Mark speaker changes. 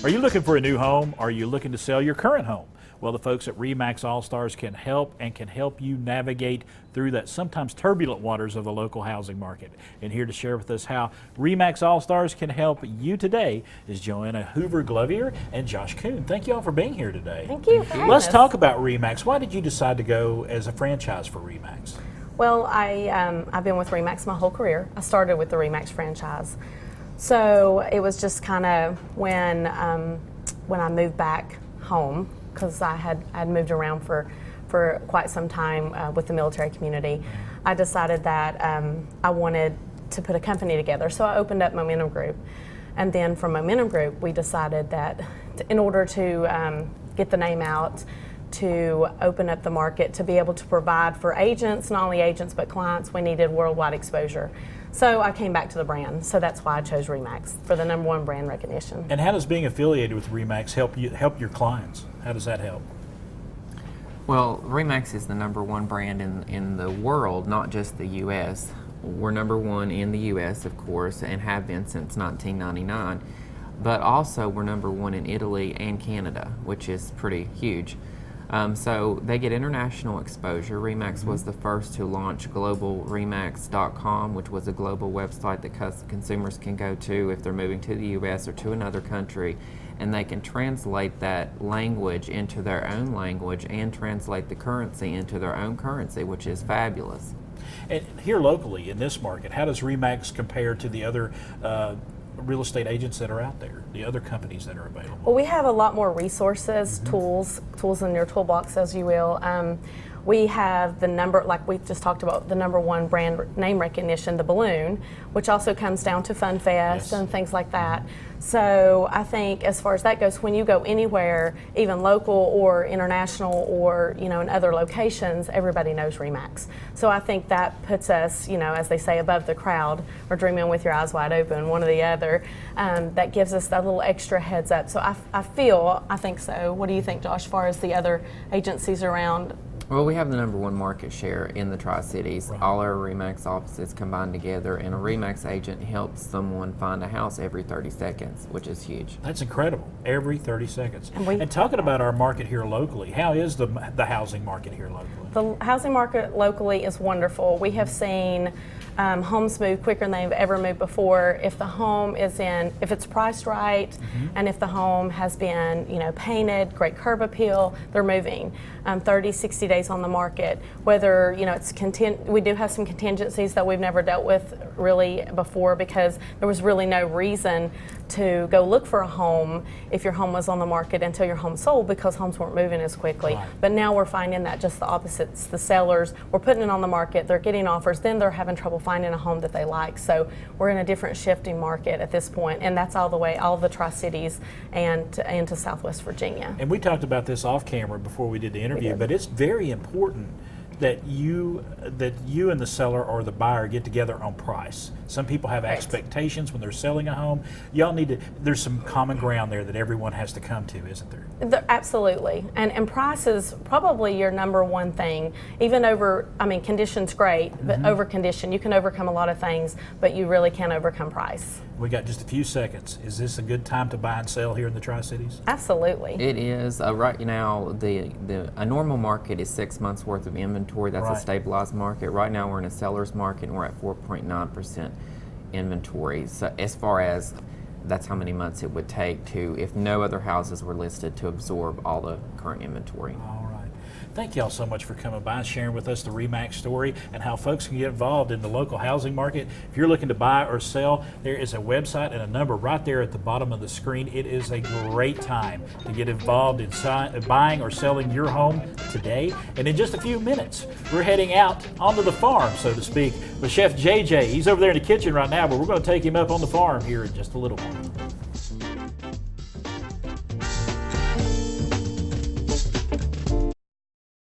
Speaker 1: Are you looking for a new home? Are you looking to sell your current home? Well, the folks at Remax All-Stars can help you navigate through that sometimes turbulent waters of the local housing market. And here to share with us how Remax All-Stars can help you today is Joana Hoover-Glovier and Josh Coon. Thank you all for being here today.
Speaker 2: Thank you.
Speaker 1: Let's talk about Remax. Why did you decide to go as a franchise for Remax?
Speaker 2: Well, I've been with Remax my whole career. I started with the Remax franchise. So it was just kind of when I moved back home, because I had moved around for quite some time with the military community, I decided that I wanted to put a company together. So I opened up Momentum Group. And then from Momentum Group, we decided that in order to get the name out, to open up the market, to be able to provide for agents, not only agents but clients, we needed worldwide exposure. So I came back to the brand. So that's why I chose Remax for the #1 brand recognition.
Speaker 1: And how does being affiliated with Remax help your clients? How does that help?
Speaker 3: Well, Remax is the #1 brand in the world, not just the U.S. We're #1 in the U.S., of course, and have been since 1999. But also we're #1 in Italy and Canada, which is pretty huge. So they get international exposure. Remax was the first to launch globalremax.com, which was a global website that consumers can go to if they're moving to the U.S. or to another country, and they can translate that language into their own language and translate the currency into their own currency, which is fabulous.
Speaker 1: And here locally in this market, how does Remax compare to the other real estate agents that are out there, the other companies that are available?
Speaker 2: Well, we have a lot more resources, tools in your toolbox, as you will. We have like we just talked about, the #1 brand name recognition, the balloon, which also comes down to Fun Fest and things like that. So I think as far as that goes, when you go anywhere, even local or international or in other locations, everybody knows Remax. So I think that puts us, as they say, above the crowd, or dreaming with your eyes wide open, one or the other. That gives us that little extra heads up. So I think so. What do you think, Josh, as far as the other agencies around?
Speaker 3: Well, we have the #1 market share in the Tri-Cities.
Speaker 1: Right.
Speaker 3: All our Remax offices combined together, and a Remax agent helps someone find a house every 30 seconds, which is huge.
Speaker 1: That's incredible. Every 30 seconds.
Speaker 2: And
Speaker 1: talking about our market here locally, how is the housing market here locally?
Speaker 2: The housing market locally is wonderful. We have seen homes move quicker than they've ever moved before. If the home if it's priced right, and if the home has been, painted, great curb appeal, they're moving. 30, 60 days on the market. Whether, we do have some contingencies that we've never dealt with really before, because there was really no reason to go look for a home if your home was on the market until your home sold, because homes weren't moving as quickly.
Speaker 1: Right.
Speaker 2: But now we're finding that just the opposites. The sellers, we're putting it on the market, they're getting offers, then they're having trouble finding a home that they like. So we're in a different shifting market at this point, and that's all the Tri-Cities and to Southwest Virginia.
Speaker 1: And we talked about this off camera before we did the interview, but it's very important that you and the seller or the buyer get together on price. Some people have expectations when they're selling a home. There's some common ground there that everyone has to come to, isn't there?
Speaker 2: Absolutely. And price is probably your #1 thing. Even condition's great, but over condition, you can overcome a lot of things, but you really can't overcome price.
Speaker 1: We got just a few seconds. Is this a good time to buy and sell here in the Tri-Cities?
Speaker 2: Absolutely.
Speaker 3: It is. Right now, a normal market is 6 months worth of inventory. That's
Speaker 1: Right.
Speaker 3: a stabilized market. Right now, we're in a seller's market, and we're at 4.9% inventory. So as far as that's how many months it would take if no other houses were listed, to absorb all the current inventory.
Speaker 1: All right. Thank y'all so much for coming by and sharing with us the Remax story and how folks can get involved in the local housing market. If you're looking to buy or sell, there is a website and a number right there at the bottom of the screen. It is a great time to get involved in buying or selling your home today. And in just a few minutes, we're heading out onto the farm, so to speak, with Chef JJ. He's over there in the kitchen right now, but we're going to take him up on the farm here in just a little while.